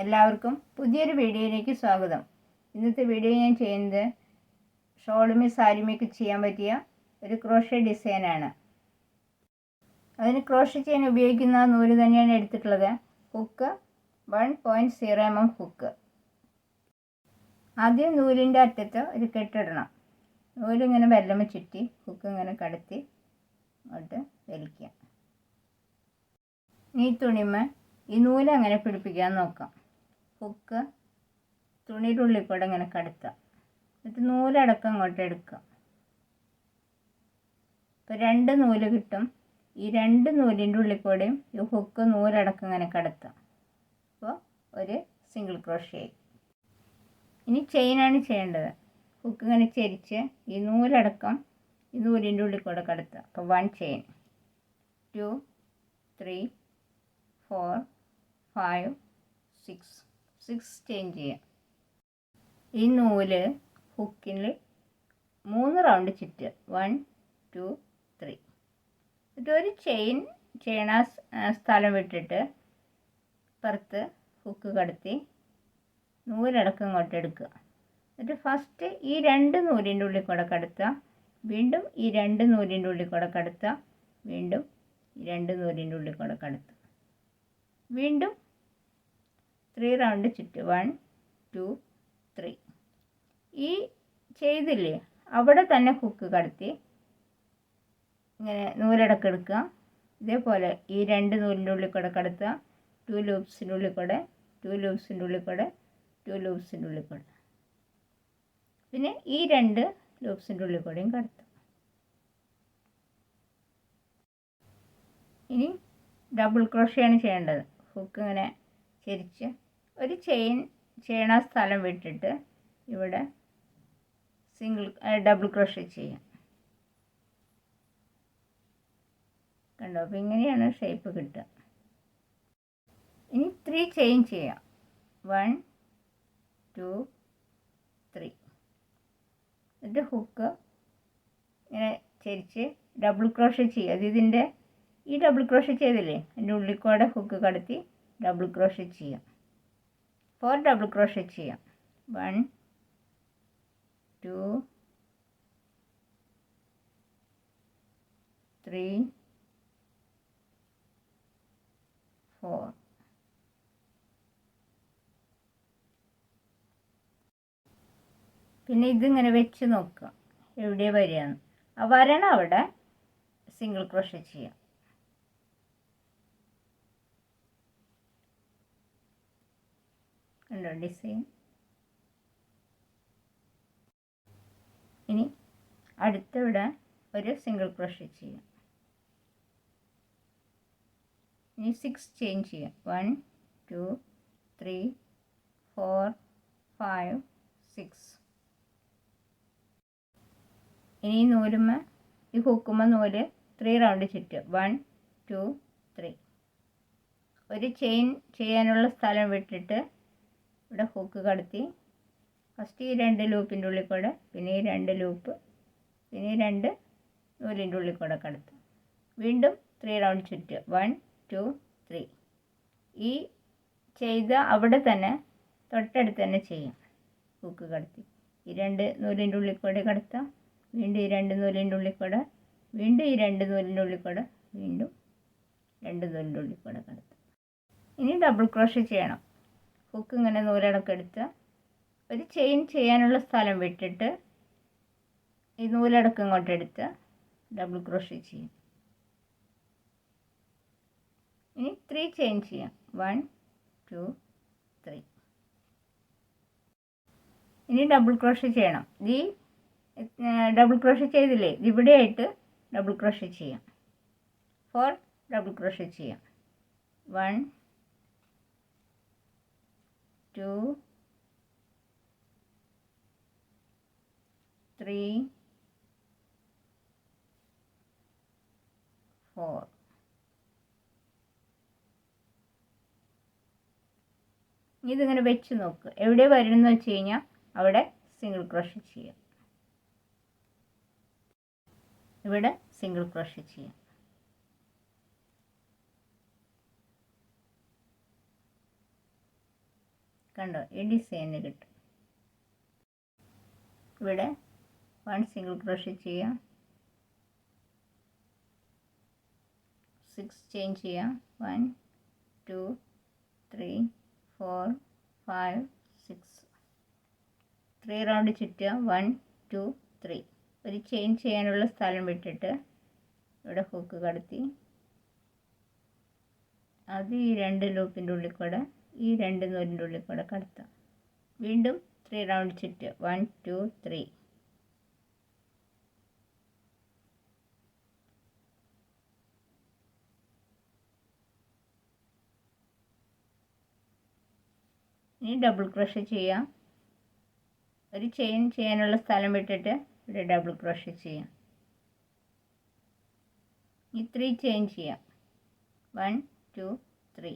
എല്ലാവർക്കും പുതിയൊരു വീഡിയോയിലേക്ക് സ്വാഗതം. ഇന്നത്തെ വീഡിയോ ഞാൻ ചെയ്യുന്നത് ഷോളുമേ സാരിമേക്ക് ചെയ്യാൻ പറ്റിയ ഒരു ക്രോഷേ ഡിസൈനാണ്. അതിന് ക്രോഷേ ചെയ്യാൻ ഉപയോഗിക്കുന്ന നൂല് തന്നെയാണ് എടുത്തിട്ടുള്ളത്. Hook 1.0 mm hook. ആദ്യം നൂലിൻ്റെ അറ്റത്ത് ഒരു കെട്ടിടണം. നൂലിങ്ങനെ വെല്ലമ ചുറ്റി ഹുക്ക് ഇങ്ങനെ കടത്തി അങ്ങോട്ട് വലിക്കുക. ഈ തുണിമേ ഈ നൂല് അങ്ങനെ പിടിപ്പിക്കാൻ നോക്കാം. ഹുക്ക് തുണിയുടെ ഉള്ളിൽ കൂടെ ഇങ്ങനെ കടത്താം. എന്നിട്ട് നൂലടക്കം അങ്ങോട്ട് എടുക്കുക. ഇപ്പോൾ 2 നൂല് കിട്ടും. ഈ 2 നൂലിൻ്റെ ഉള്ളിൽ കൂടെയും ഈ ഹുക്ക് നൂലടക്കം ഇങ്ങനെ കടത്താം. അപ്പോൾ ഒരു സിംഗിൾ ക്രോഷേ. ഇനി ചെയിനാണ് ചെയ്യേണ്ടത്. ഹുക്ക് ഇങ്ങനെ ചരിച്ച് ഈ നൂലടക്കം ഈ നൂലിൻ്റെ ഉള്ളിൽ കൂടെ കടത്തുക. അപ്പോൾ 1 ചെയിൻ, 2 3 4 5 6 ചെയിൻ ചെയ്യാം. ഈ നൂല് ഹുക്കിൽ 3 റൗണ്ട് ചുറ്റുക. 1 2 3. എന്നിട്ട് ഒരു ചെയിൻ ചെയ്യണ സ്ഥലം വിട്ടിട്ട് പുറത്ത് ഹുക്ക് കടത്തി നൂലടക്കം ഇങ്ങോട്ട് എടുക്കുക. എന്നിട്ട് ഫസ്റ്റ് ഈ 2 നൂലിൻ്റെ ഉള്ളിൽ കൂടെ കടത്തുക. വീണ്ടും ഈ 2 നൂലിൻ്റെ ഉള്ളിൽ കൂടെ കടത്തുക. വീണ്ടും ഈ 2 നൂലിൻ്റെ ഉള്ളിൽ കൂടെ കടത്തുക. വീണ്ടും 3 റൗണ്ട് ചുറ്റും. 1 2 3. ഈ ചെയ്തില്ലേ അവിടെ തന്നെ ഹുക്ക് കടത്തി ഇങ്ങനെ നൂലടക്കം എടുക്കുക. ഇതേപോലെ ഈ 2 നൂലിൻ്റെ ഉള്ളിൽ കൂടെ കടത്തുക. 2 ലൂപ്സിൻ്റെ ഉള്ളിൽ കൂടെ 2 ലൂപ്സിൻ്റെ ഉള്ളിൽ കൂടെ 2 ലൂപ്സിൻ്റെ ഉള്ളിൽ കൂടെ പിന്നെ ഈ 2 ലൂപ്സിൻ്റെ ഉള്ളിൽ കൂടെയും കടത്തുക. ഇനി ഡബിൾ ക്രോഷയാണ് ചെയ്യേണ്ടത്. ഹുക്ക് ഇങ്ങനെ ചരിച്ച് ഒരു ചെയിൻ ചെയ്യണ സ്ഥലം വിട്ടിട്ട് ഇവിടെ ഡബിൾ ക്രോഷേ ചെയ്യാം. കണ്ടോ? അപ്പോൾ ഇങ്ങനെയാണ് ഷേപ്പ് കിട്ടുക. ഇനി 3 ചെയിൻ ചെയ്യാം. 1 2 3. എന്നിട്ട് ഹുക്ക് ഇങ്ങനെ ചരിച്ച് ഡബിൾ ക്രോഷേ ചെയ്യുക. അത് ഇതിൻ്റെ ഈ ഡബിൾ ക്രോഷേ ചെയ്തില്ലേ അതിൻ്റെ ഉള്ളിൽ കൂടെ ഹുക്ക് കടത്തി ഡബിൾ ക്രോഷേ ചെയ്യാം. 4 ഡബിൾ ക്രോഷേ ചെയ്യാം. 1 2 3 4. പിന്നെ ഇതിങ്ങനെ വെച്ച് നോക്കുക എവിടെ വരികയാണ്. ആ വരണ അവിടെ സിംഗിൾ ക്രോഷേ ചെയ്യാം. കണ്ടോ ഡിസൈൻ? ഇനി അടുത്തിവിടെ ഒരു സിംഗിൾ ക്രോഷേ ചെയ്യാം. ഇനി 6 ചെയിൻ ചെയ്യാം. 1 2 3 4 5 6. ഇനി നൂലുമ്മ ഈ ഹുക്കുമ്മ നൂല് 3 റൗണ്ട് ചുറ്റുക. 1 2 3. ഒരു ചെയിൻ ചെയ്യാനുള്ള സ്ഥലം വിട്ടിട്ട് ഇവിടെ ഹുക്ക് കടത്തി ഫസ്റ്റ് ഈ 2 ലൂപ്പിൻ്റെ ഉള്ളിൽ കൂടെ പിന്നെ ഈ 2 ലൂപ്പ് പിന്നെ ഈ 2 നൂലിൻ്റെ ഉള്ളിൽ കൂടെ കടത്തും. വീണ്ടും 3 റൗണ്ട് ചുറ്റുക. 1 2 3. ഈ ചെയ്ത അവിടെ തന്നെ തൊട്ടടുത്ത് തന്നെ ചെയ്യാം. ഹുക്ക് കടത്തി ഈ 2 നൂലിൻ്റെ ഉള്ളിൽ കൂടെ കടത്താം. വീണ്ടും ഈ 2 നൂലിൻ്റെ ഉള്ളിൽ കൂടെ വീണ്ടും ഈ 2 നൂലിൻ്റെ ഉള്ളിൽ കൂടെ വീണ്ടും 2 നൂലിൻ്റെ ഉള്ളിൽ കൂടെ കടത്താം. ഇനി ഡബിൾ ക്രോഷേ ചെയ്യണം. ഹുക്ക് ഇങ്ങനെ നൂലടക്കം എടുത്ത് ഒരു ചെയിൻ ചെയ്യാനുള്ള സ്ഥലം വിട്ടിട്ട് ഈ നൂലടക്കം ഇങ്ങോട്ട് എടുത്ത് ഡബിൾ ക്രോഷേ ചെയ്യും. ഇനി 3 ചെയിൻ ചെയ്യാം. 1 2 3. ഇനി ഡബിൾ ക്രോഷേ ചെയ്യണം. ഈ ഡബിൾ ക്രോഷേ ചെയ്തില്ലേ ഇവിടെയായിട്ട് ഡബിൾ ക്രോഷേ ചെയ്യാം. 4 ഡബിൾ ക്രോഷേ ചെയ്യാം. 1 2 3 4. ഇതിങ്ങനെ വെച്ച് നോക്കുക എവിടെ വരുമെന്ന് വെച്ച് കഴിഞ്ഞാൽ അവിടെ സിംഗിൾ ക്രോഷേ ചെയ്യാം. ഇവിടെ സിംഗിൾ ക്രോഷേ ചെയ്യാം. കണ്ടോ ഈ ഡിസൈനിൽ കിട്ടും. ഇവിടെ 1 സിംഗിൾ ക്രോഷേ ചെയ്യാം, 6 ചെയിൻ ചെയ്യാം. 1 2 3 4 5 6 3 റൗണ്ട് ചുറ്റുക. 1 2 3 ഒരു ചെയിൻ ചെയ്യാനുള്ള സ്ഥലം വിട്ടിട്ട് ഇവിടെ ഹുക്ക് കടത്തി അത് ഈ 2 ലൂപ്പിൻ്റെ ഉള്ളിൽ കൂടെ ഈ 2 നൂലിൻ്റെ ഉള്ളിൽ കൂടെ കടത്താം. വീണ്ടും 3 റൗണ്ട് ചുറ്റുക. 1 2 3 ഇനി ഡബിൾ ക്രോഷേ ചെയ്യാം. ഒരു ചെയിൻ ചെയ്യാനുള്ള സ്ഥലം വിട്ടിട്ട് ഇവിടെ ഡബിൾ ക്രോഷേ ചെയ്യാം. ഈ 3 ചെയിൻ ചെയ്യാം. 1 2 3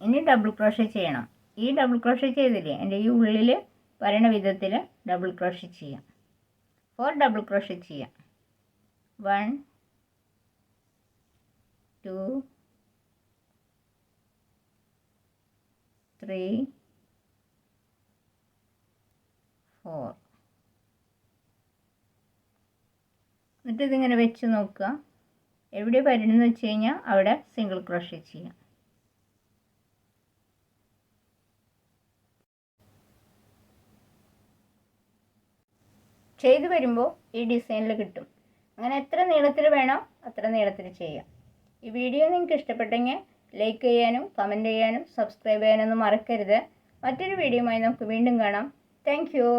ഇനി ഡബിൾ ക്രോഷേ ചെയ്യണം. ഈ ഡബിൾ ക്രോഷേ ചെയ്തില്ലേ എൻ്റെ ഈ ഉള്ളിൽ വരണ വിധത്തിൽ ഡബിൾ ക്രോഷേ ചെയ്യാം. 4 ഡബിൾ ക്രോഷേ ചെയ്യാം. 1 2 3 4 എന്നിട്ട് ഇതിങ്ങനെ വെച്ച് നോക്കുക. എവിടെ വരുന്നെന്ന് വെച്ച് കഴിഞ്ഞാൽ അവിടെ സിംഗിൾ ക്രോഷേ ചെയ്യാം. ചെയ്ത് വരുമ്പോൾ ഈ ഡിസൈനിൽ കിട്ടും. അങ്ങനെ എത്ര നീളത്തിൽ വേണോ അത്ര നീളത്തിൽ ചെയ്യാം. ഈ വീഡിയോ നിങ്ങൾക്ക് ഇഷ്ടപ്പെട്ടെങ്കിൽ ലൈക്ക് ചെയ്യാനും കമൻറ്റ് ചെയ്യാനും സബ്സ്ക്രൈബ് ചെയ്യാനൊന്നും മറക്കരുത്. മറ്റൊരു വീഡിയോയുമായി നമുക്ക് വീണ്ടും കാണാം. Thank you.